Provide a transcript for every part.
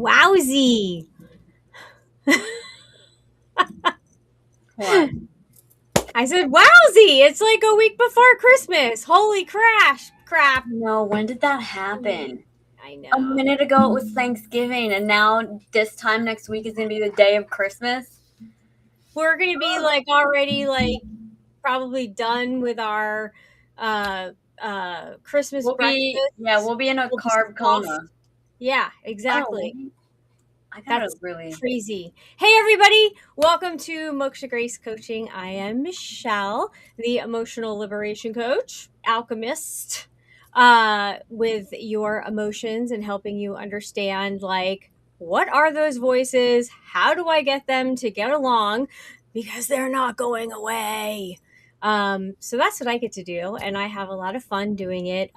Wowzy. What? I said wowzy. It's like a week before Christmas. Holy crap. No, when did that happen? I A know. minute ago it was Thanksgiving, and now this time next week is going to be the day of Christmas. We're going to be like already like probably done with our uh Christmas breakfast. We'll be in a We'll be carb stuffed. coma. Yeah, Oh, exactly. wait. I gotta That's really. crazy. Hey, everybody. Welcome to Moksha Grace Coaching. I am Michelle, the emotional liberation coach, alchemist, with your emotions and helping you understand, like, what are those voices? How do I get them to get along? Because they're not going away. So that's what I get to do. And I have a lot of fun doing it.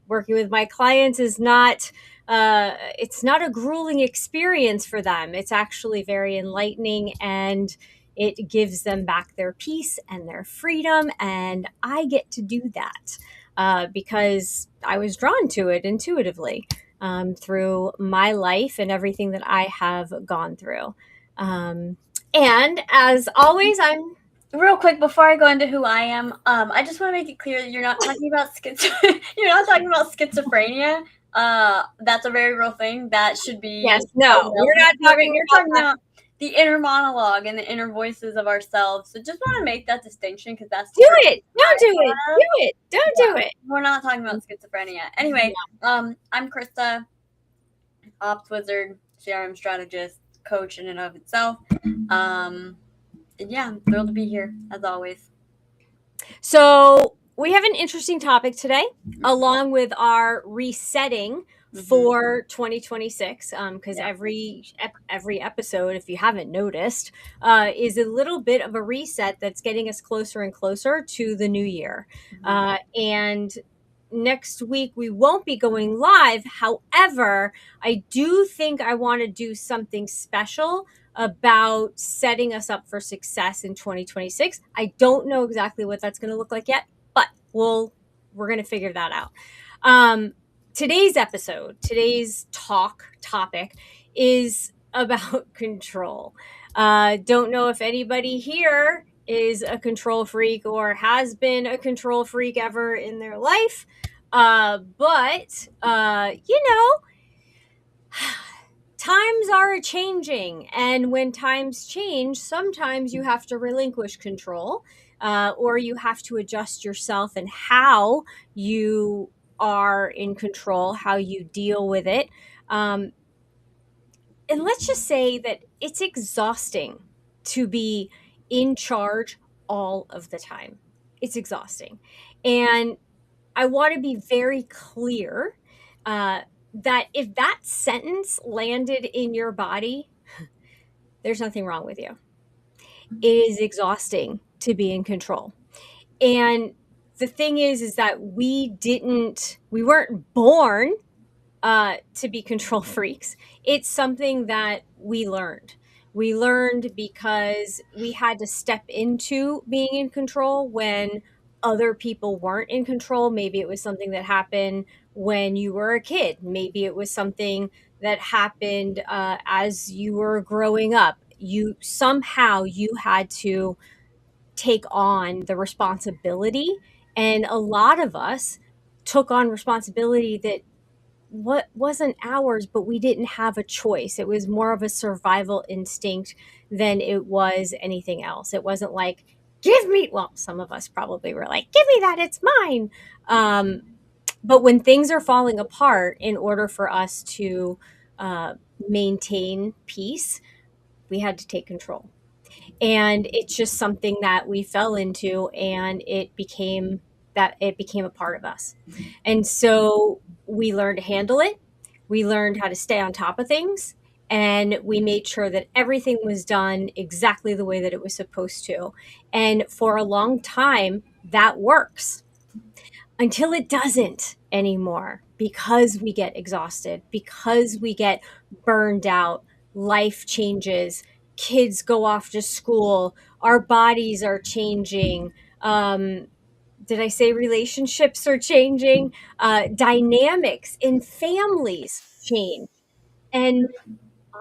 Working with my clients is not it's not a grueling experience for them. It's actually very enlightening and it gives them back their peace and their freedom. And I get to do that because I was drawn to it intuitively through my life and everything that I have gone through. And as always, I'm Real quick before I go into who I am, I just want to make it clear that you're not talking about you're not talking about schizophrenia. That's a very real thing. That should be yes, no, someone we're else's not target. talking You're about talking that. about the inner monologue and the inner voices of ourselves. So just want to make that distinction because that's Do the first it. I Don't do it. thought of. Do it. Don't Yeah, do it. we're not talking about schizophrenia. Anyway, I'm Krista, ops wizard, CRM strategist, coach in and of itself. And yeah, I'm thrilled to be here as always. So we have an interesting topic today, along with our resetting for 2026. Because Yeah. every episode, if you haven't noticed, is a little bit of a reset that's getting us closer and closer to the new year. And next week we won't be going live. However, I do think I want to do something special about setting us up for success in 2026. I don't know exactly what that's going to look like yet, but we're going to figure that out. Today's topic is about control. Don't know if anybody here is a control freak or has been a control freak ever in their life. But times are changing, and when times change, sometimes you have to relinquish control, or you have to adjust yourself and how you are in control, how you deal with it. And let's just say that it's exhausting to be in charge all of the time. It's exhausting. And I want to be very clear uh, that if that sentence landed in your body, there's nothing wrong with you. It is exhausting to be in control. And the thing is that we weren't born to be control freaks. It's something that we learned. We learned because we had to step into being in control when other people weren't in control. Maybe it was something that happened when you were a kid. Maybe it was something that happened as you were growing up. You had to take on the responsibility, and a lot of us took on responsibility that what wasn't ours, but we didn't have a choice. It was more of a survival instinct than it was anything else. It wasn't like, give me, well, some of us probably were like, give me that, it's mine. But when things are falling apart, in order for us to maintain peace, we had to take control. And it's just something that we fell into, and it became a part of us. And so we learned to handle it. We learned how to stay on top of things, and we made sure that everything was done exactly the way that it was supposed to. And for a long time, that works until it doesn't anymore, because we get exhausted, because we get burned out, life changes, kids go off to school, our bodies are changing. Did I say relationships are changing? Dynamics in families change. And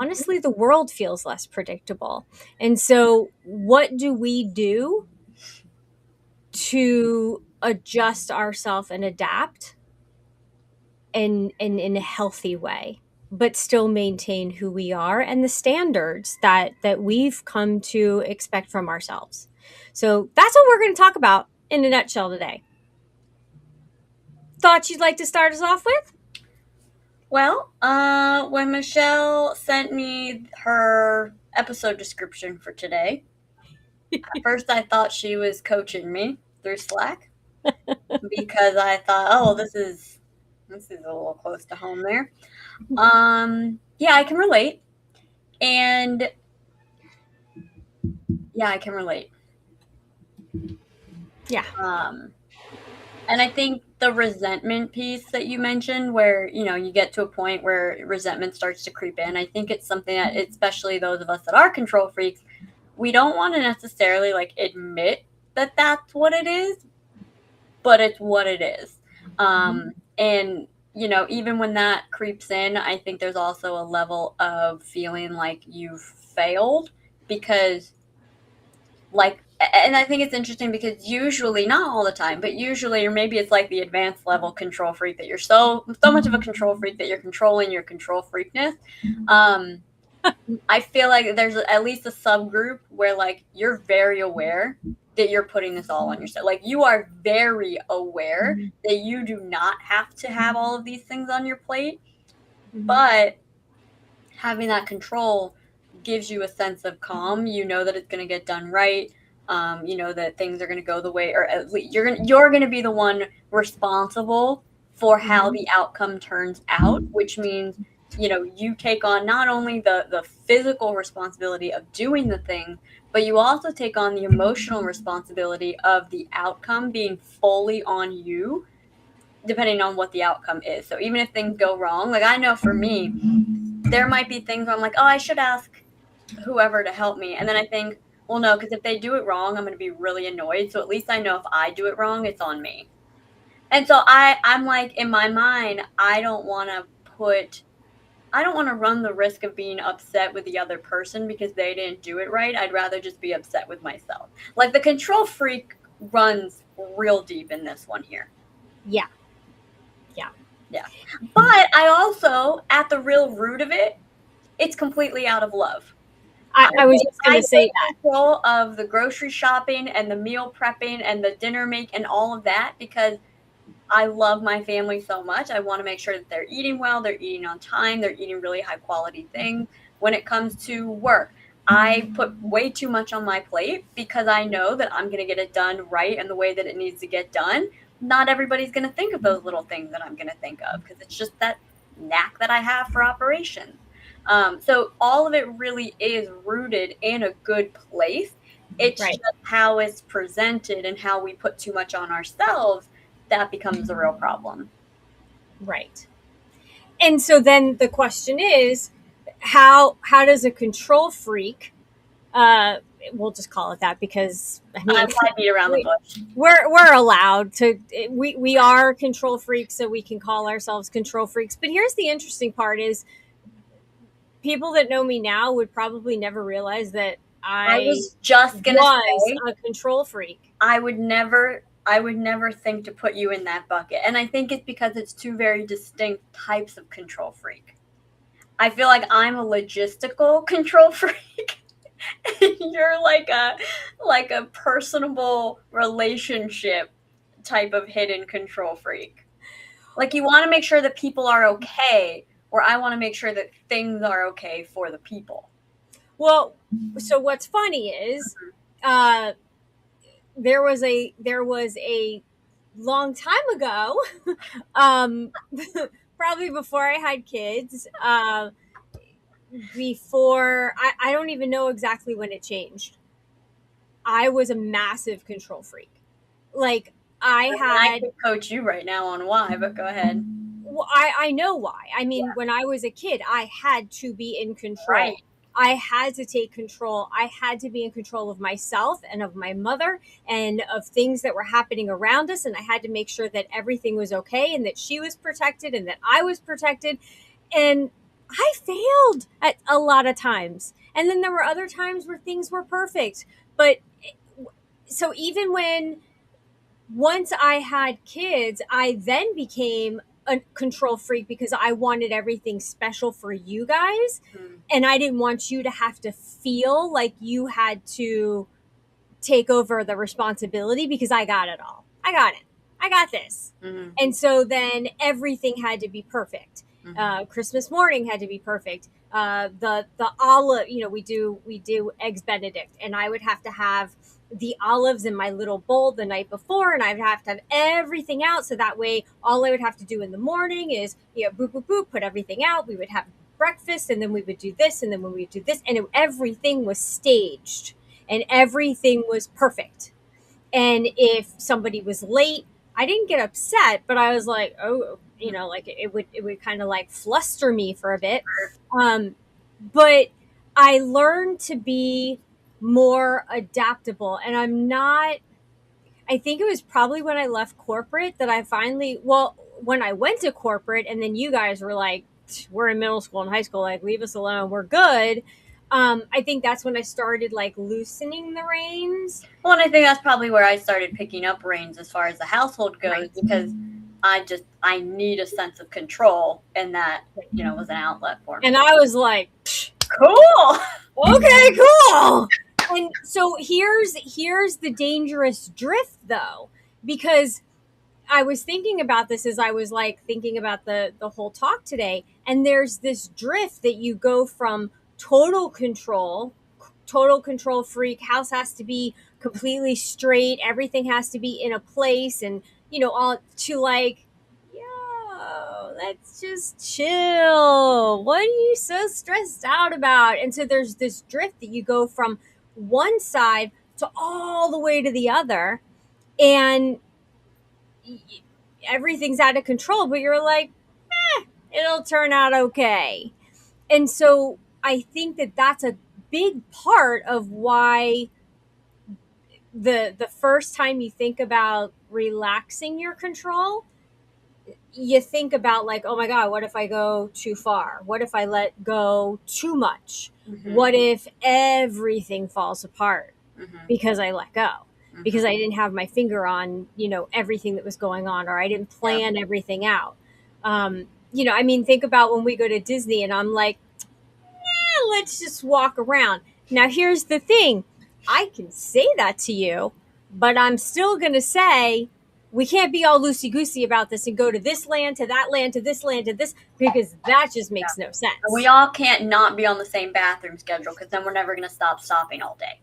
honestly, the world feels less predictable. And so, what do we do to adjust ourselves and adapt in a healthy way, but still maintain who we are and the standards that we've come to expect from ourselves? So that's what we're going to talk about in a nutshell today. Thoughts you'd like to start us off with? Well, when Michelle sent me her episode description for today, at first I thought she was coaching me through Slack because I thought, oh, this is a little close to home there. Yeah, I can relate. And yeah, I can relate. Yeah. And I think the resentment piece that you mentioned, where, you get to a point where resentment starts to creep in, I think it's something that, especially those of us that are control freaks, we don't want to necessarily like admit that that's what it is, but it's what it is. And, even when that creeps in, I think there's also a level of feeling like you've failed because, like, and I think it's interesting because usually, not all the time, but usually, or maybe it's like the advanced level control freak that you're so much of a control freak that you're controlling your control freakness. I feel like there's at least a subgroup where like you're very aware that you're putting this all on yourself. Like you are very aware that you do not have to have all of these things on your plate, but having that control gives you a sense of calm. You know that it's going to get done right. You know that things are going to go the way, or at least you're going to be the one responsible for how the outcome turns out, which means, you take on not only the physical responsibility of doing the thing, but you also take on the emotional responsibility of the outcome being fully on you, depending on what the outcome is. So even if things go wrong, like I know for me, there might be things where I'm like, oh, I should ask whoever to help me. And then I think, well, no, because if they do it wrong, I'm going to be really annoyed. So at least I know if I do it wrong, it's on me. And so I'm like, in my mind, I don't want to run the risk of being upset with the other person because they didn't do it right. I'd rather just be upset with myself. Like the control freak runs real deep in this one here. Yeah. But I also, at the real root of it, it's completely out of love. I was just going to say that. Control of the grocery shopping and the meal prepping and the dinner make and all of that because I love my family so much. I want to make sure that they're eating well, they're eating on time, they're eating really high quality things. When it comes to work, I put way too much on my plate because I know that I'm going to get it done right and the way that it needs to get done. Not everybody's going to think of those little things that I'm going to think of because it's just that knack that I have for operations. So all of it really is rooted in a good place. It's just how it's presented and how we put too much on ourselves that becomes a real problem. Right. And so then the question is, how does a control freak, we'll just call it that because I mean, I beat around the bush. We're allowed to. We are control freaks, so we can call ourselves control freaks. But here's the interesting part: is people that know me now would probably never realize that I was just gonna say a control freak. I would never think to put you in that bucket. And I think it's because it's two very distinct types of control freak. I feel like I'm a logistical control freak. And you're like a personable relationship type of hidden control freak. Like you want to make sure that people are okay, or I want to make sure that things are okay for the people. Well, so what's funny is there was a long time ago, probably before I had kids, before I don't even know exactly when it changed. I was a massive control freak. Like I could coach you right now on why, but go ahead. Well, I know why. I mean, when I was a kid, I had to be in control. Right. I had to take control. I had to be in control of myself and of my mother and of things that were happening around us. And I had to make sure that everything was okay and that she was protected and that I was protected. And I failed at a lot of times. And then there were other times where things were perfect. But so even when once I had kids, I then became a control freak because I wanted everything special for you guys. And I didn't want you to have to feel like you had to take over the responsibility because I got it all. I got it. I got this. Mm-hmm. And so then everything had to be perfect. Christmas morning had to be perfect. The olive, we do eggs Benedict, and I would have to have the olives in my little bowl the night before, and I'd have to have everything out so that way all I would have to do in the morning is boop boop boop, put everything out. We would have breakfast, and then we would do this, and then when we would do this, and everything was staged and everything was perfect. And if somebody was late, I didn't get upset, but I was like, oh, like it would kind of like fluster me for a bit. But I learned to be more adaptable, and I think it was probably when I left corporate that I finally, when I went to corporate and then you guys were like, we're in middle school and high school, like leave us alone, we're good. I think that's when I started like loosening the reins. Well, and I think that's probably where I started picking up reins as far as the household goes, right. Because I need a sense of control, and that, was an outlet for me. And I was like, cool. Okay, cool. And so here's the dangerous drift though, because I was thinking about this as I was like thinking about the whole talk today, and there's this drift that you go from total control freak, house has to be completely straight, everything has to be in a place, and all to like, yo, let's just chill, what are you so stressed out about? And so there's this drift that you go from one side to all the way to the other, and everything's out of control, but you're like, it'll turn out okay. And so I think that that's a big part of why the first time you think about relaxing your control, you think about like, oh my God, what if I go too far? What if I let go too much? Mm-hmm. What if everything falls apart because I let go? Because I didn't have my finger on, everything that was going on, or I didn't plan everything out. Think about when we go to Disney and I'm like, let's just walk around. Now, here's the thing. I can say that to you, but I'm still going to say we can't be all loosey-goosey about this and go to this land, to that land, to this land, to this, because that just makes no sense. We all can't not be on the same bathroom schedule, because then we're never going to stop stopping all day.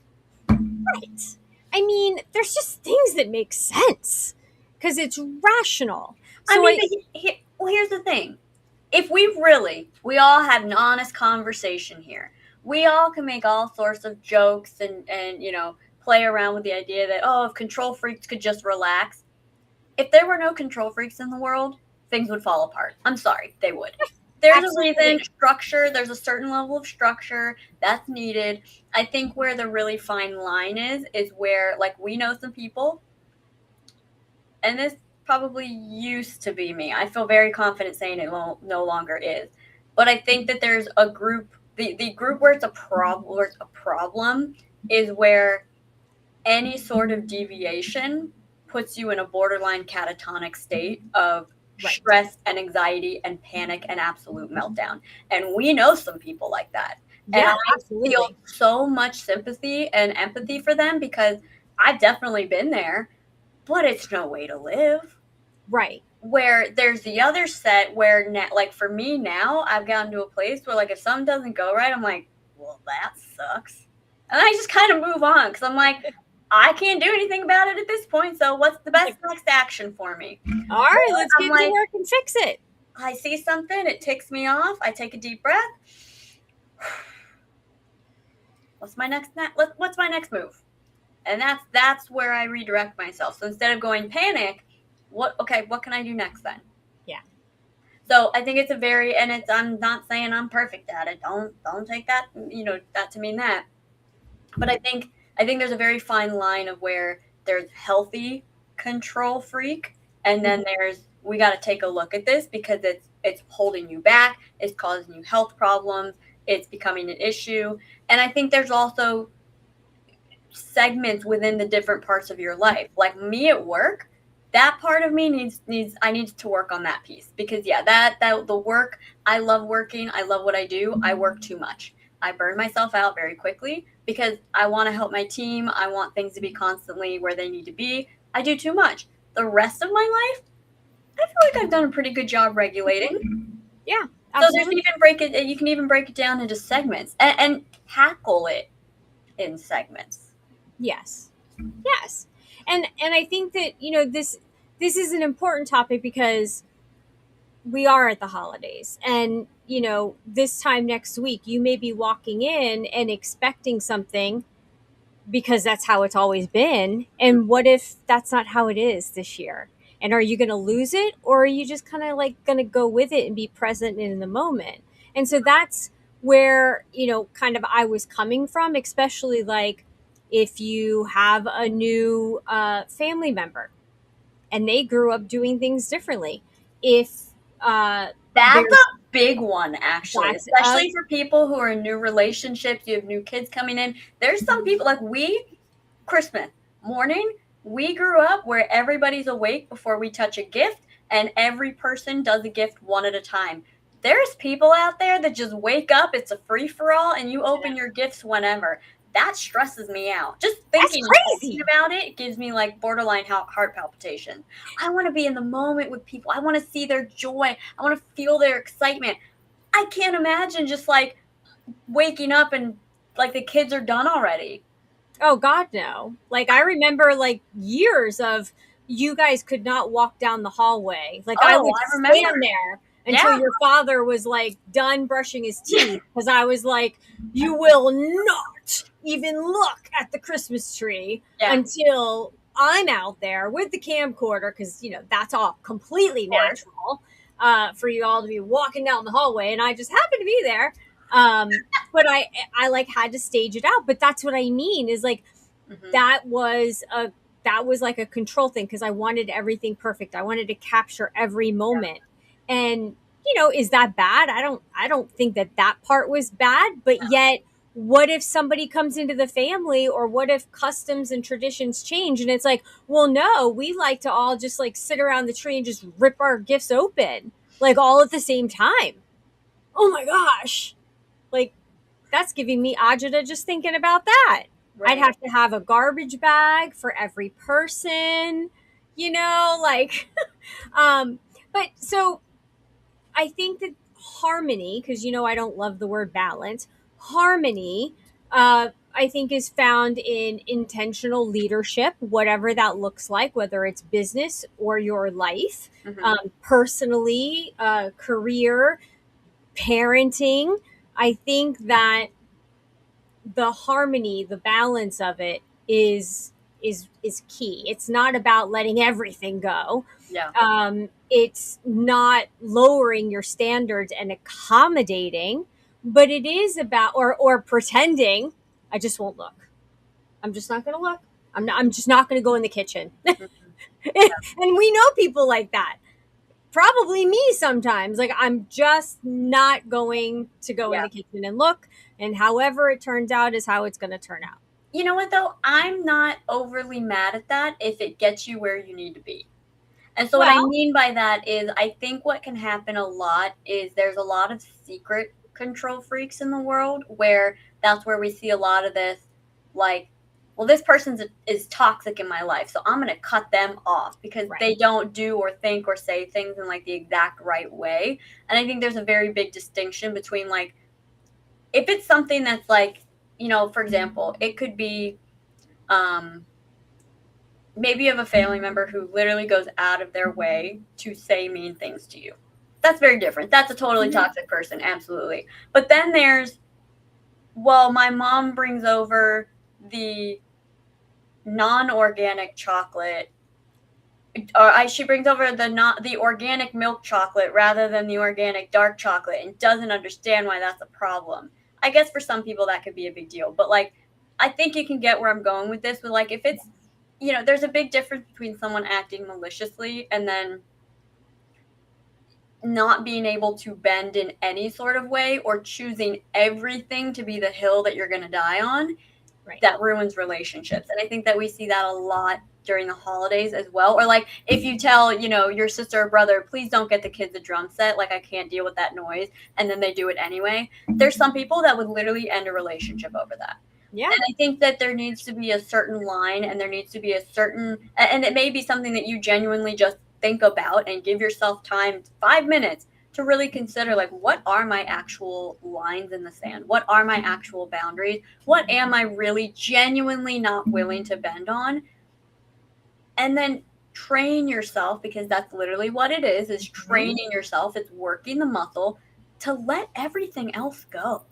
Right. I mean, there's just things that make sense because it's rational. So here's the thing. If we all had an honest conversation here, we all can make all sorts of jokes and play around with the idea that, if control freaks could just relax. If there were no control freaks in the world, things would fall apart. I'm sorry, they would. There's Absolutely. A reason, structure, there's a certain level of structure that's needed. I think where the really fine line is where, like, we know some people, and this probably used to be me. I feel very confident saying it no longer is. But I think that there's a group, the group where it's a problem is where any sort of deviation puts you in a borderline catatonic state of stress and anxiety and panic and absolute meltdown. And we know some people like that. Yeah, and I feel so much sympathy and empathy for them because I've definitely been there, but it's no way to live. Right. Where there's the other set where, like, for me now, I've gotten to a place where, like, if something doesn't go right, I'm like, well, that sucks. And I just kind of move on because I'm like, I can't do anything about it at this point, so what's the best next action for me? All right, let's get to work and fix it. I see something, it ticks me off, I take a deep breath. What's my next move? And that's where I redirect myself. So instead of going panic, what can I do next then? Yeah. So I think it's I'm not saying I'm perfect at it. Don't take that, that to mean that. But I think there's a very fine line of where there's healthy control freak, and then we got to take a look at this because it's holding you back, it's causing you health problems, it's becoming an issue. And I think there's also segments within the different parts of your life. Like me at work, that part of me needs to work on that piece, because yeah, that the work, I love working, I love what I do. I work too much. I burn myself out very quickly because I want to help my team. I want things to be constantly where they need to be. I do too much. The rest of my life, I feel like I've done a pretty good job regulating. Yeah, So there's absolutely. you can even break it down into segments and tackle it in segments. Yes. Yes. And I think that, this is an important topic because we are at the holidays, and this time next week you may be walking in and expecting something because that's how it's always been. And what if that's not how it is this year? And are you going to lose it, or are you just kind of like going to go with it and be present in the moment? And so that's where, kind of I was coming from, especially like if you have a new family member and they grew up doing things differently. If That's there's a big one, actually, that's a especially for people who are in new relationships. You have new kids coming in. There's some people like Christmas morning, we grew up where everybody's awake before we touch a gift, and every person does a gift one at a time. There's people out there that just wake up, it's a free for all, and you open your gifts whenever. That stresses me out. Just that's thinking crazy. about it gives me like borderline heart palpitation. I want to be in the moment with people. I want to see their joy. I want to feel their excitement. I can't imagine just like waking up and like the kids are done already. Oh God, no. Like I remember like years of you guys could not walk down the hallway. Like I Oh, would I remember. stand there until Yeah, your father was like done brushing his teeth, because I was like, you will not even look at the Christmas tree yeah, of until I'm out there with the camcorder, because that's all completely course. natural for you all to be walking down the hallway, and I just happen to be there. But I like had to stage it out. But that's what I mean is like Hmm. that was a that was like a control thing, because I wanted everything perfect. I wanted to capture every moment. And is that bad? I don't think that part was bad, but yet what if somebody comes into the family, or what if customs and traditions change and it's like, well, no, we like to all just like sit around the tree and just rip our gifts open like all at the same time. Oh my gosh. Like that's giving me agita just thinking about that. I'd Right. have to have a garbage bag for every person, like um but so I think that harmony, because I don't love the word balance, harmony I think is found in intentional leadership, whatever that looks like, whether it's business or your life, Hmm. personally, career, parenting. I think that the harmony, the balance of it is key. It's not about letting everything go. Yeah. It's not lowering your standards and accommodating, but it is about, or pretending. I just won't look. I'm just not going to look. I'm just not going to go in the kitchen. Mhm. And we know people like that. Probably me sometimes. Like I'm just not going to go in Yeah. the kitchen and look, and however it turns out is how it's going to turn out. You know what though? I'm not overly mad at that if it gets you where you need to be. And so what I Well, mean by that is I think what can happen a lot is there's a lot of secret control freaks in the world where that's where we see a lot of this, like, well, this person is toxic in my life, so I'm going to cut them off because right. they don't do or think or say things in like the exact right way. And I think there's a very big distinction between like if it's something that's like, for example, it could be um maybe you have a family member who literally goes out of their way to say mean things to you. That's very different. That's a totally Mhm. toxic person, absolutely. But then there's, well, my mom brings over the non-organic chocolate, she brings over the not the organic milk chocolate rather than the organic dark chocolate, and doesn't understand why that's a problem. I guess for some people that could be a big deal, but like I think you can get where I'm going with this. With like if it's, there's a big difference between someone acting maliciously and then not being able to bend in any sort of way or choosing everything to be the hill that you're going to die on, Right. that ruins relationships. And I think that we see that a lot during the holidays as well. Or like if you tell, your sister or brother, please don't get the kids a drum set, like I can't deal with that noise, and then they do it anyway. There's some people that would literally end a relationship over that. Yeah. And I think that there needs to be a certain line, and there needs to be a certain, and it may be something that you genuinely just think about and give yourself time, 5 minutes, to really consider, like, what are my actual lines in the sand? What are my actual boundaries? What am I really genuinely not willing to bend on? And then train yourself, because that's literally what it is training yourself. It's working the muscle to let everything else go.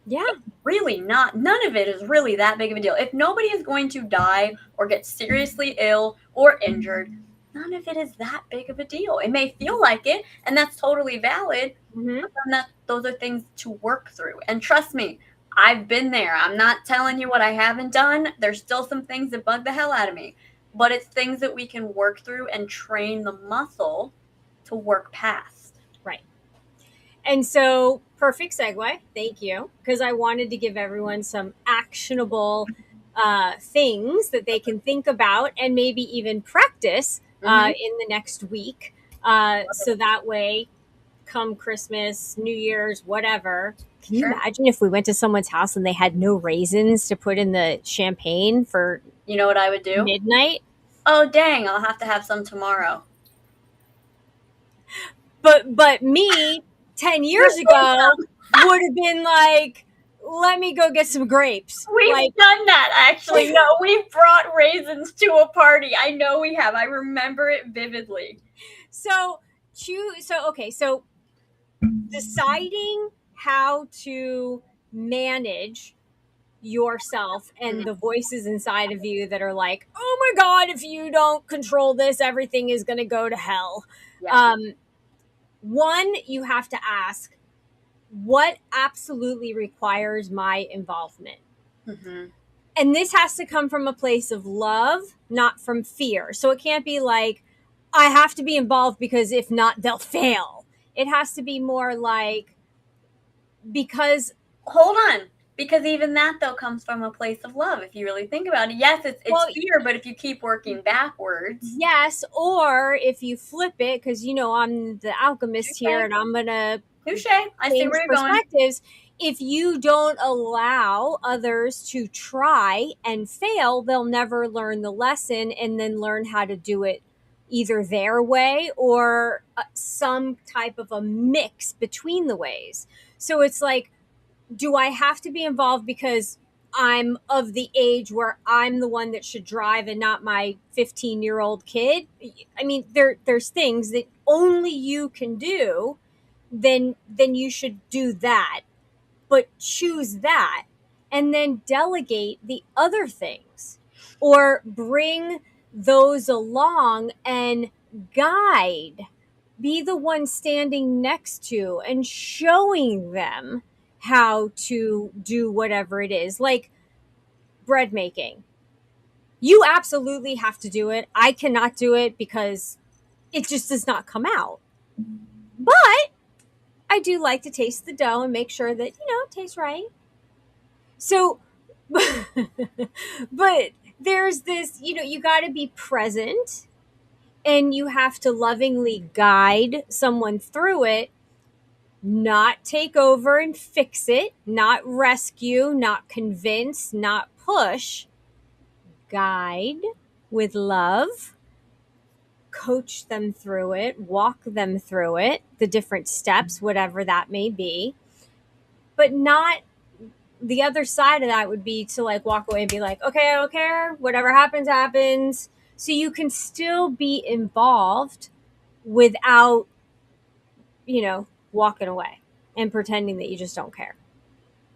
Yeah. Really not, none of it is really that big of a deal. If nobody is going to die or get seriously ill or injured, none of it is that big of a deal. It may feel like it, and that's totally valid, but then those are things to work through. And trust me, I've been there. I'm not telling you what I haven't done. There's still some things that bug the hell out of me, but it's things that we can work through and train the muscle to work past. Right. And so, perfect segue. Thank you. Because I wanted to give everyone some actionable things that they can think about and maybe even practice in the next week. So that way, come Christmas, New Year's, whatever. Can you imagine if we went to someone's house and they had no raisins to put in the champagne for, you know what I would do? Midnight? Oh, dang, I'll have to have some tomorrow. But me 10 years ago would have been like, let me go get some grapes. We've done that, actually. No, we've brought raisins to a party. I know we have. I remember it vividly. So deciding how to manage yourself and the voices inside of you that are like, oh my God, if you don't control this, everything is going to go to hell. Yeah. One, you have to ask, what absolutely requires my involvement? And this has to come from a place of love, not from fear. So it can't be like, I have to be involved because if not, they'll fail. It has to be more like, because... Hold on. Because even that, though, comes from a place of love, if you really think about it. Yes, it's fear, but if you keep working backwards. Yes, or if you flip it, because, I'm the alchemist here, and I'm going to... Touche. I see where you're perspectives. If you don't allow others to try and fail, they'll never learn the lesson and then learn how to do it either their way or some type of a mix between the ways. So it's like, do I have to be involved because I'm of the age where I'm the one that should drive and not my 15-year-old kid? I mean, there's things that only you can do. Then you should do that, but choose that and then delegate the other things or bring those along and guide, be the one standing next to and showing them how to do whatever it is, like bread making. You absolutely have to do it. I cannot do it because it just does not come out. But I do like to taste the dough and make sure that, it tastes right. So, but there's this, you got to be present and you have to lovingly guide someone through it, not take over and fix it, not rescue, not convince, not push, guide with love. Coach them through it, walk them through it, the different steps, whatever that may be. But not, the other side of that would be to like walk away and be like, okay, I don't care. Whatever happens, happens. So you can still be involved without, walking away and pretending that you just don't care.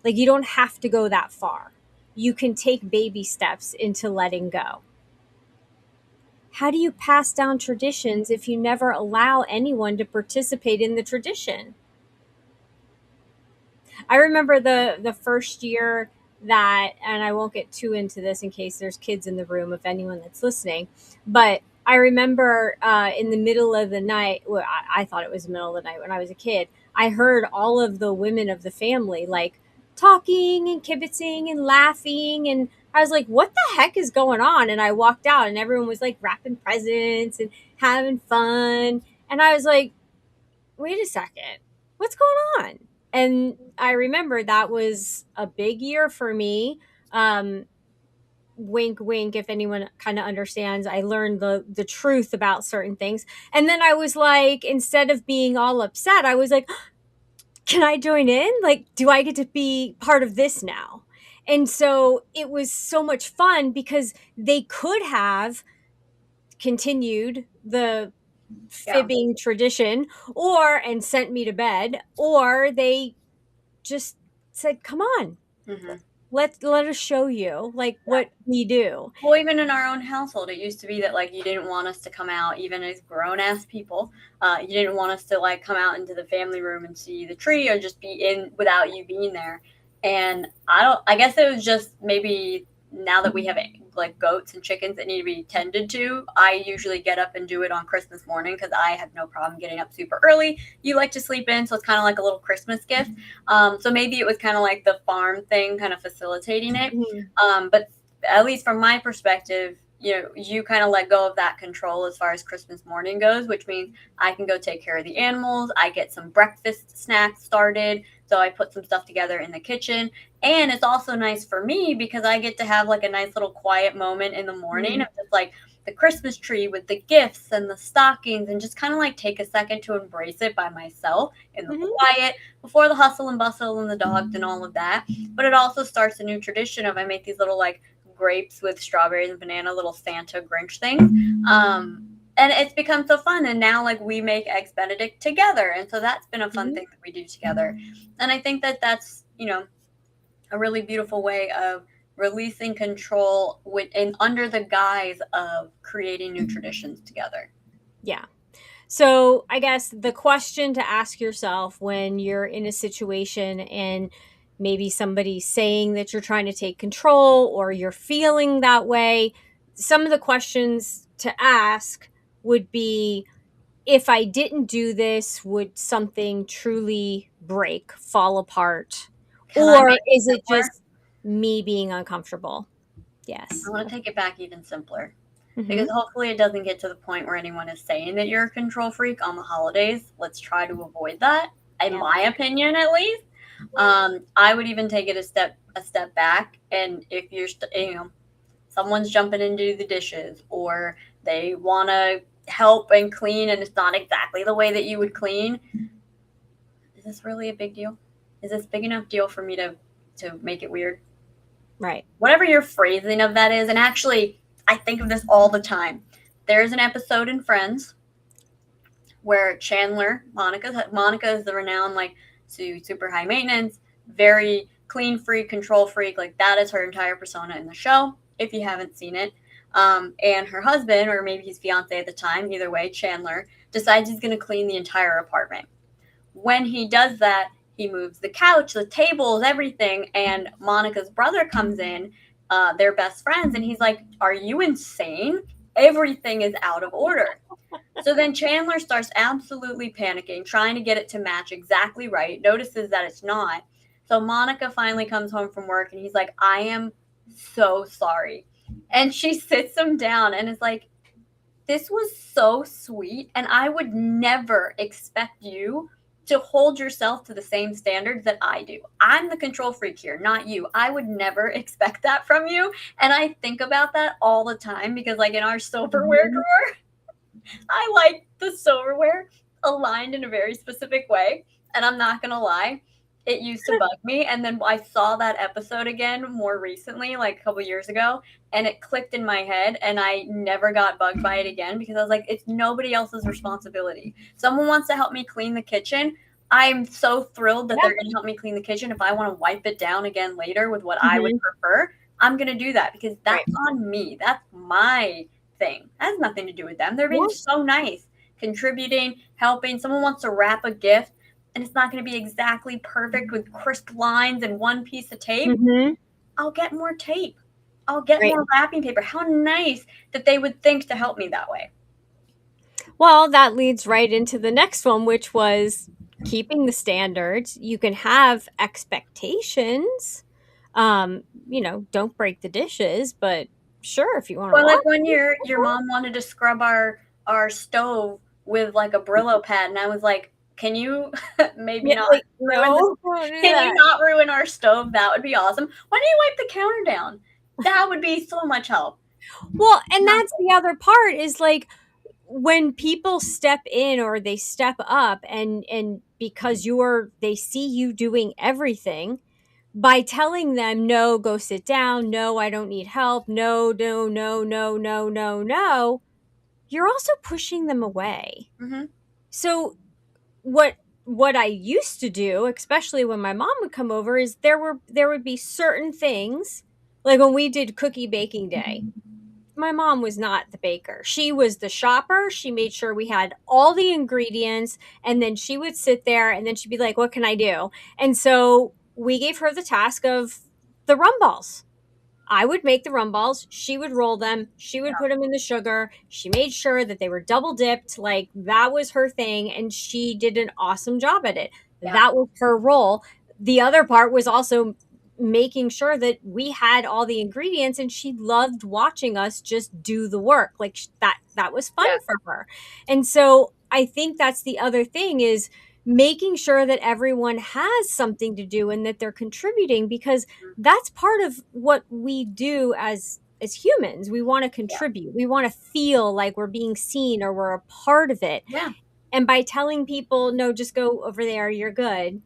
Like, you don't have to go that far. You can take baby steps into letting go. How do you pass down traditions if you never allow anyone to participate in the tradition? I remember the first year that, and I won't get too into this in case there's kids in the room, if anyone that's listening, but I remember in the middle of the night, well, I thought it was the middle of the night when I was a kid, I heard all of the women of the family like talking and kibitzing and laughing. And I was like, what the heck is going on? And I walked out and everyone was like wrapping presents and having fun. And I was like, wait a second, what's going on? And I remember that was a big year for me. Wink wink, if anyone kind of understands, I learned the truth about certain things. And then I was like, instead of being all upset, I was like, can I join in? Like, do I get to be part of this now? And so it was so much fun because they could have continued the Yeah. fibbing tradition or and sent me to bed, or they just said, come on, Hmm. let us show you like what we do. Well, even in our own household, it used to be that like you didn't want us to come out, even as grown ass people. You didn't want us to like come out into the family room and see the tree, or just be in without you being there. And I don't. I guess it was just maybe now that we have like goats and chickens that need to be tended to. I usually get up and do it on Christmas morning because I have no problem getting up super early. You like to sleep in, so it's kind of like a little Christmas gift. So maybe it was kind of like the farm thing, kind of facilitating it. Mhm. But at least from my perspective, you know, you kind of let go of that control as far as Christmas morning goes, which means I can go take care of the animals. I get some breakfast snacks started. So I put some stuff together in the kitchen. And it's also nice for me because I get to have like a nice little quiet moment in the morning Mhm. of just like the Christmas tree with the gifts and the stockings, and just kind of like take a second to embrace it by myself in the Mhm. quiet before the hustle and bustle and the dogs and all of that. But it also starts a new tradition of I make these little like grapes with strawberries and banana, little Santa Grinch things. And it's become so fun. And now like we make eggs Benedict together. And so that's been a fun Mhm. thing that we do together. And I think that that's, you know, a really beautiful way of releasing control in under the guise of creating new traditions together. Yeah. So I guess the question to ask yourself when you're in a situation and maybe somebody's saying that you're trying to take control or you're feeling that way, some of the questions to ask would be, if I didn't do this, would something truly break, fall apart? Can I Or make it is it simpler? just me being uncomfortable? I Yes. want to take it back even simpler. Because Hmm. hopefully it doesn't get to the point where anyone is saying that you're a control freak on the holidays. Let's try to avoid that, in Yeah. my opinion, at least. I would even take it a step back, and if you know, someone's jumping into the dishes, or they want to help and clean, and it's not exactly the way that you would clean. Is this really a big deal? Is this big enough deal for me to make it weird? Right. Whatever your phrasing of that is. And actually, I think of this all the time. There's an episode in Friends where Chandler, Monica is the renowned like super high maintenance, very clean freak, control freak. Like that is her entire persona in the show. If you haven't seen it, and her husband, or maybe his fiance at the time, either way, Chandler decides he's going to clean the entire apartment. When he does that, he moves the couch, the tables, everything, and Monica's brother comes in. They're best friends, and he's like, "Are you insane? Everything is out of order." So then Chandler starts absolutely panicking, trying to get it to match exactly right, notices that it's not. So Monica finally comes home from work and he's like, I am so sorry. And she sits him down and is like, this was so sweet. And I would never expect you to hold yourself to the same standards that I do. I'm the control freak here, not you. I would never expect that from you. And I think about that all the time because, like, in our silverware Hmm. drawer, I like the silverware aligned in a very specific way. And I'm not going to lie, it used to bug me. And then I saw that episode again more recently, like a couple years ago, and it clicked in my head. And I never got bugged by it again because I was like, it's nobody else's responsibility. Someone wants to help me clean the kitchen. I'm so thrilled that Yeah. they're going to help me clean the kitchen. If I want to wipe it down again later with what I would Hmm. prefer, I'm going to do that because Right. that's on me. That's my thing. That has nothing to do with them. They're being Yeah. so nice, contributing, helping. Someone wants to wrap a gift and it's not going to be exactly perfect with crisp lines and one piece of tape. Hmm. I'll get more tape. I'll get Right. more wrapping paper. How nice that they would think to help me that way. Well, that leads right into the next one, which was keeping the standards. You can have expectations. Don't break the dishes, but sure, if you want to Or like wash. one year, your mom wanted to scrub our stove with like a Brillo pad, and I was like, "Can you maybe Yeah, not like, ruin this? no, don't do Can you that. not ruin our stove? That would be awesome. Why don't you wipe the counter down? That would be so much help." Well, and No. that's the other part is like when people step in or they step up and because they see you doing everything, by telling them no, go sit down, no, I don't need help, no, no, no, no, no, no, no, you're also pushing them away. Mm-hmm. So what I used to do, especially when my mom would come over, is there would be certain things, like when we did cookie baking day. My mom was not the baker. She was the shopper. She made sure we had all the ingredients, and then she would sit there and then she'd be like, "What can I do?" And so we gave her the task of the rum balls. I would make the rum balls. She would roll them. She would put them in the sugar. She made sure that they were double dipped. Like that was her thing. And she did an awesome job at it. Yeah. That was her role. The other part was also making sure that we had all the ingredients, and she loved watching us just do the work. Like that was fun Yeah. for her. And so I think that's the other thing is making sure that everyone has something to do and that they're contributing, because that's part of what we do as humans. We want to contribute. We want to feel like we're being seen or we're a part of it. Yeah. And by telling people, no, just go over there, you're good.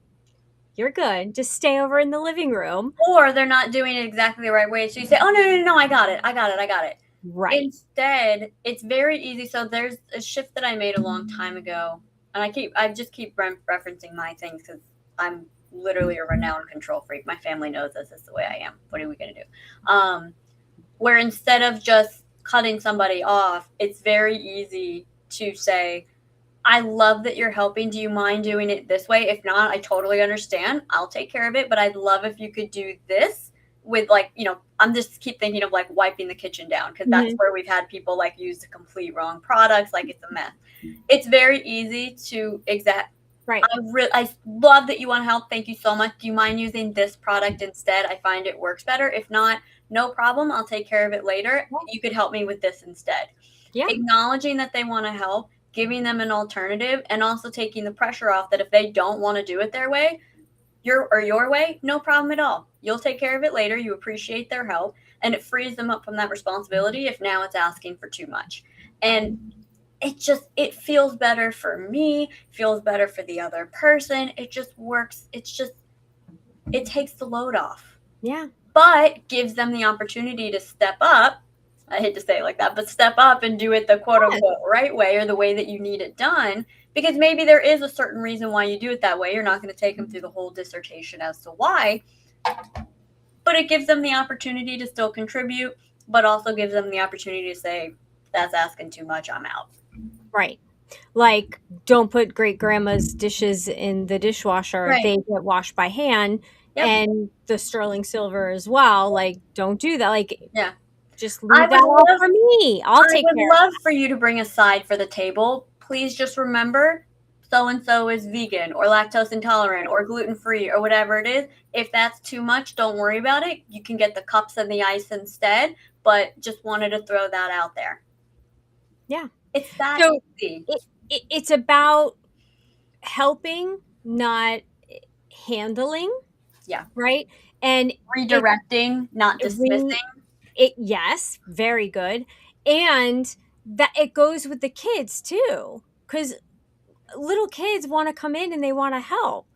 You're good. Just stay over in the living room. Or they're not doing it exactly the right way. So you say, "Oh, no, no, no, I got it. I got it. I got it." Right. Instead, it's very easy. So there's a shift that I made a long time ago, and I just keep referencing my things because I'm literally a renowned control freak. My family knows this is the way I am. What are we gonna do? Where instead of just cutting somebody off, it's very easy to say, "I love that you're helping. Do you mind doing it this way? If not, I totally understand. I'll take care of it, but I'd love if you could do this with like, I'm just keep thinking of like wiping the kitchen down because that's Mhm. where we've had people like use the complete wrong products. Like it's a mess. It's very easy to Right. I love that you want to help. Thank you so much. Do you mind using this product instead? I find it works better. If not, no problem. I'll take care of it later. You could help me with this instead." Yeah. Acknowledging that they want to help, giving them an alternative, and also taking the pressure off that if they don't want to do it their way, your way, no problem at all. You'll take care of it later. You appreciate their help, and it frees them up from that responsibility if now it's asking for too much. And it feels better for me, feels better for the other person. It just works. It takes the load off. Yeah. But gives them the opportunity to step up. I hate to say it like that, but step up and do it the quote unquote right way or the way that you need it done. Because maybe there is a certain reason why you do it that way. You're not going to take them through the whole dissertation as to why. But it gives them the opportunity to still contribute, but also gives them the opportunity to say, "That's asking too much. I'm out." Right. Like, don't put great grandma's dishes in the dishwasher. Right. They get washed by hand. Yep. And the sterling silver as well. Like, don't do that. Like, Yeah. just leave that all for me. I'll take I care would love for you to bring a side for the table. Please just remember so and so is vegan or lactose intolerant or gluten free or whatever it is. If that's too much, don't worry about it. You can get the cups and the ice instead, but just wanted to throw that out there. Yeah. It's that So easy. it's about helping, not handling. Yeah. Right. And Redirecting, not dismissing. Yes, very good. And that it goes with the kids too, because little kids want to come in and they want to help.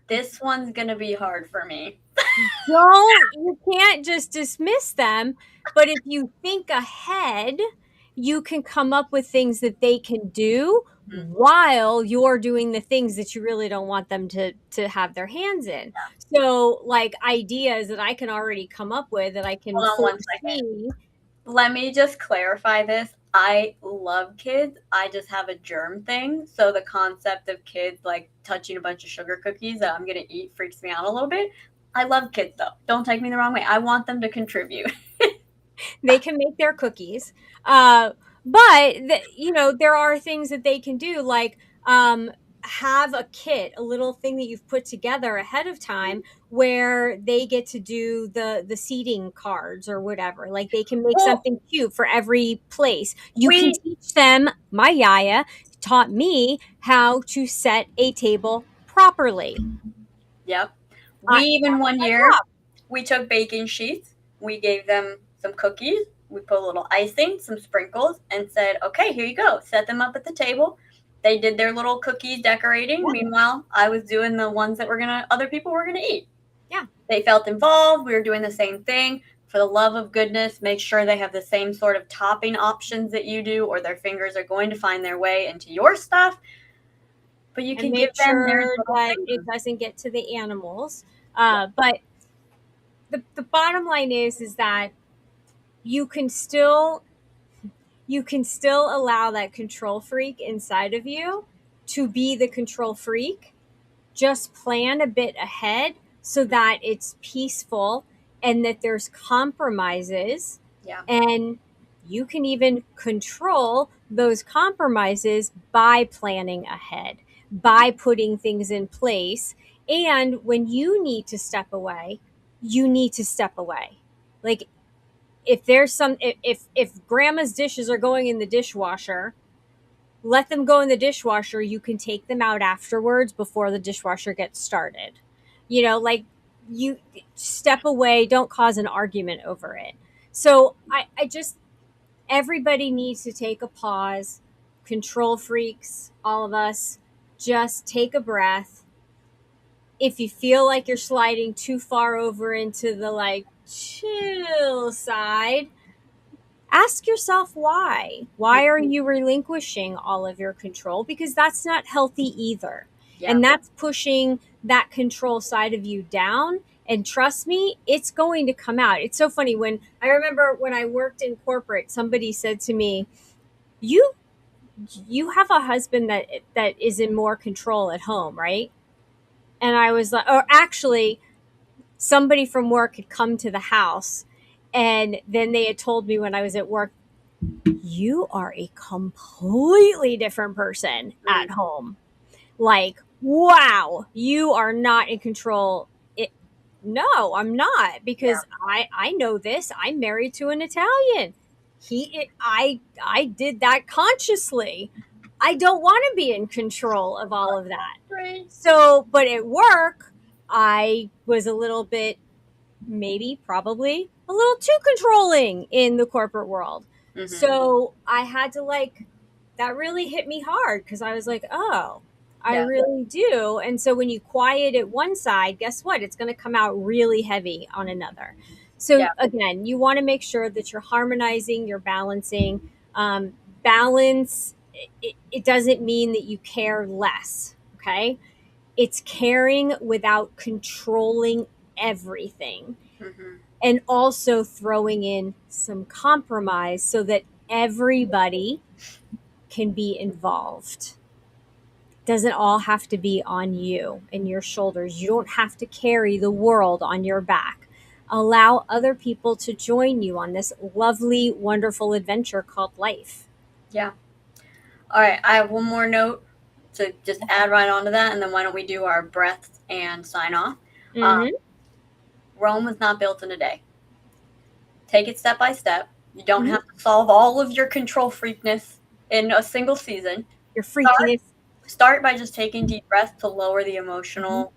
This one's going to be hard for me. You can't just dismiss them, but if you think ahead, you can come up with things that they can do while you're doing the things that you really don't want them to have their hands in. So like ideas that I can already come up with that I can Hold on 1 second. Let me just clarify this. I love kids. I just have a germ thing. So the concept of kids like touching a bunch of sugar cookies that I'm going to eat freaks me out a little bit. I love kids though. Don't take me the wrong way. I want them to contribute. They can make their cookies. Uh, but there are things that they can do, like have a kit, a little thing that you've put together ahead of time, where they get to do the seating cards or whatever. Like they can make Well, something cute for every place. You can we, teach them. My yaya taught me how to set a table properly. yep. We I, even one year, we took baking sheets, we gave them some cookies, we put a little icing, some sprinkles, and said, okay, here you go. Set them up at the table. They did their little cookies decorating. yeah, Meanwhile, I was doing the ones that other people were gonna eat. yeah. They felt involved. We were doing the same thing. For the love of goodness, make sure they have the same sort of topping options that you do, or their fingers are going to find their way into your stuff. But you And can give make them their sure little that it fingers. doesn't get to the animals. Yeah. But the bottom line is that you can still allow that control freak inside of you to be the control freak. Just plan a bit ahead so that it's peaceful and that there's compromises, Yeah. and you can even control those compromises by planning ahead, by putting things in place. And when you need to step away, you need to step away. Like if there's some if grandma's dishes are going in the dishwasher, let them go in the dishwasher. You can take them out afterwards before the dishwasher gets started. Like you step away, don't cause an argument over it. So I just, everybody needs to take a pause. Control freaks, all of us, just take a breath. If you feel like you're sliding too far over into the like chill side, ask yourself why. Why are you relinquishing all of your control? Because that's not healthy either. Yeah. And that's pushing that control side of you down. And trust me, it's going to come out. It's so funny. When I remember when I worked in corporate, somebody said to me, "You you have a husband that is in more control at home, right?" And I was like, or actually, somebody from work had come to the house, and then they had told me when I was at work, "You are a completely different person at home. Like, wow, you are not in control." No, I'm not, because I know this. I'm married to an Italian. I did that consciously. I don't want to be in control of all of that. Right. So, but at work, I was a little bit, maybe, probably a little too controlling in the corporate world. Mhm. So I had to that really hit me hard, because I was like, oh, I Yeah. really do. And so when you quiet at one side, guess what? It's going to come out really heavy on another. So Yeah. again, you want to make sure that you're harmonizing, you're balancing. Balance, it doesn't mean that you care less. Okay. It's caring without controlling everything, Mhm. and also throwing in some compromise so that everybody can be involved. Doesn't all have to be on you and your shoulders. You don't have to carry the world on your back. Allow other people to join you on this lovely, wonderful adventure called life. Yeah. All right. I have one more note to just add right onto that, and then why don't we do our breaths and sign off? Mm-hmm. Rome was not built in a day. Take it step by step. You don't Mhm. have to solve all of your control freakness in a single season. Your freakiness. Start by just taking deep breaths to lower the emotional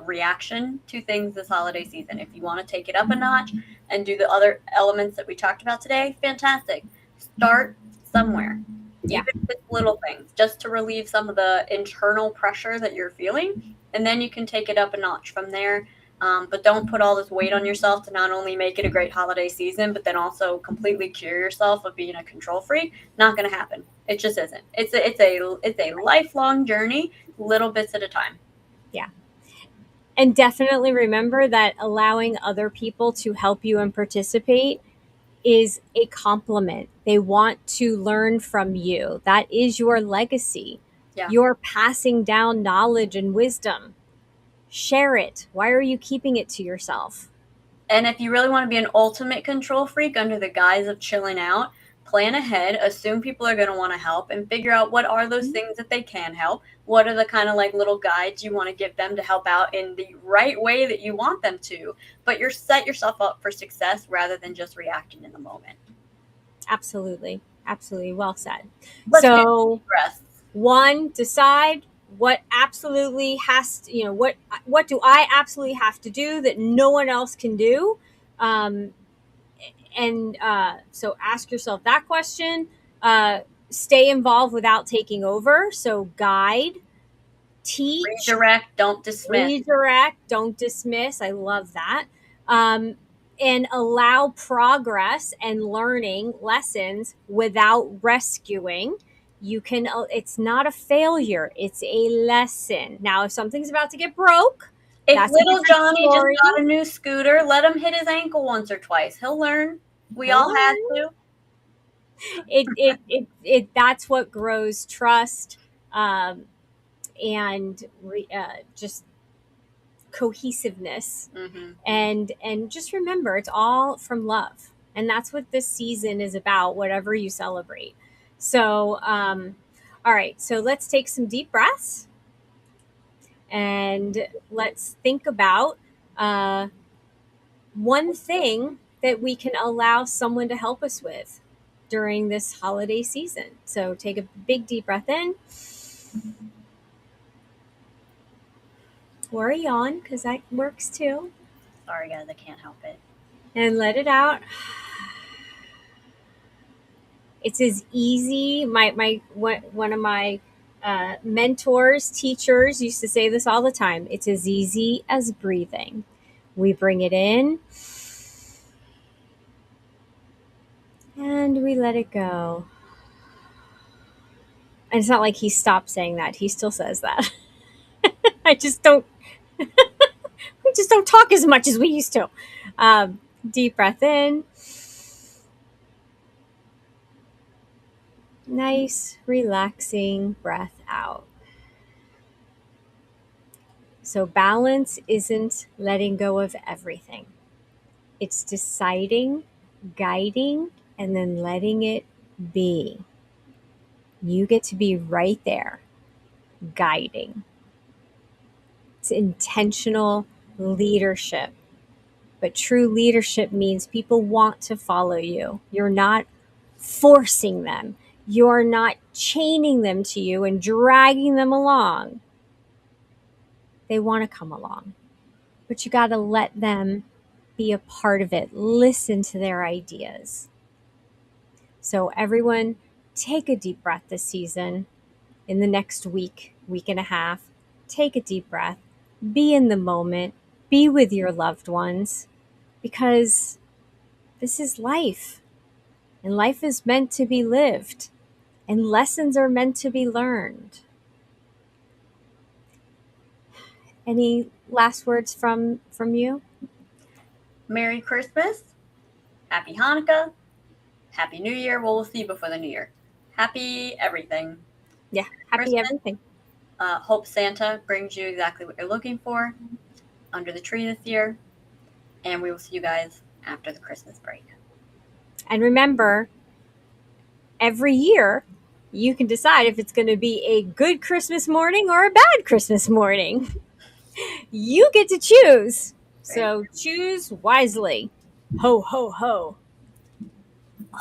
reaction to things this holiday season. If you want to take it up a notch and do the other elements that we talked about today, fantastic. Start somewhere. Yeah. Even if it's little things, just to relieve some of the internal pressure that you're feeling, and then you can take it up a notch from there. But don't put all this weight on yourself to not only make it a great holiday season, but then also completely cure yourself of being a control freak. Not going to happen. It just isn't. It's a lifelong journey, little bits at a time. Yeah. And definitely remember that allowing other people to help you and participate is a compliment. They want to learn from you. That is your legacy. Yeah. You're passing down knowledge and wisdom. Share it. Why are you keeping it to yourself? And if you really want to be an ultimate control freak under the guise of chilling out, plan ahead, assume people are going to want to help, and figure out what are those things that they can help. What are the kind of like little guides you want to give them to help out in the right way that you want them to, but you're set yourself up for success rather than just reacting in the moment. Absolutely. Absolutely. Well said. Let's take So deep breaths. one, decide what absolutely has to, what do I absolutely have to do that no one else can do? So ask yourself that question. Stay involved without taking over. So guide, teach, Redirect, don't dismiss. redirect, don't dismiss. I love that. And allow progress and learning lessons without rescuing. It's not a failure, it's a lesson. Now, if something's about to get broke, If that's a little different Johnny story. just got a new scooter, let him hit his ankle once or twice. He'll learn. We all have to. That's what grows trust, and just cohesiveness. Mhm. And just remember, it's all from love, and that's what this season is about, whatever you celebrate. So all right, so let's take some deep breaths, and let's think about one thing that we can allow someone to help us with during this holiday season. So take a big deep breath in, or a yawn, because that works too, Sorry, guys, I can't help it. and let it out. It's as easy. One of my mentors, teachers used to say this all the time. It's as easy as breathing. We bring it in, and we let it go. And it's not like he stopped saying that. He still says that. I just don't. We just don't talk as much as we used to. Deep breath in. Nice, relaxing breath out. So, balance isn't letting go of everything, it's deciding, guiding, and then letting it be. You get to be right there, guiding. It's intentional leadership. But true leadership means people want to follow you. You're not forcing them. You're not chaining them to you and dragging them along. They want to come along. But you got to let them be a part of it. Listen to their ideas. So everyone, take a deep breath this season. In the next week, week and a half, take a deep breath. Be in the moment. Be with your loved ones. Because this is life. And life is meant to be lived. And lessons are meant to be learned. Any last words from you? Merry Christmas. Happy Hanukkah. Happy New Year. Well, we'll see you before the New Year. Happy everything. Yeah, happy Christmas. everything. Hope Santa brings you exactly what you're looking for under the tree this year. And we will see you guys after the Christmas break. And remember, every year, you can decide if it's going to be a good Christmas morning or a bad Christmas morning. You get to choose. So choose wisely. Ho, ho, ho.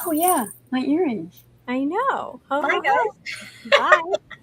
Oh, yeah. My earrings. I know. Ho, Bye, ho, ho. guys. Bye.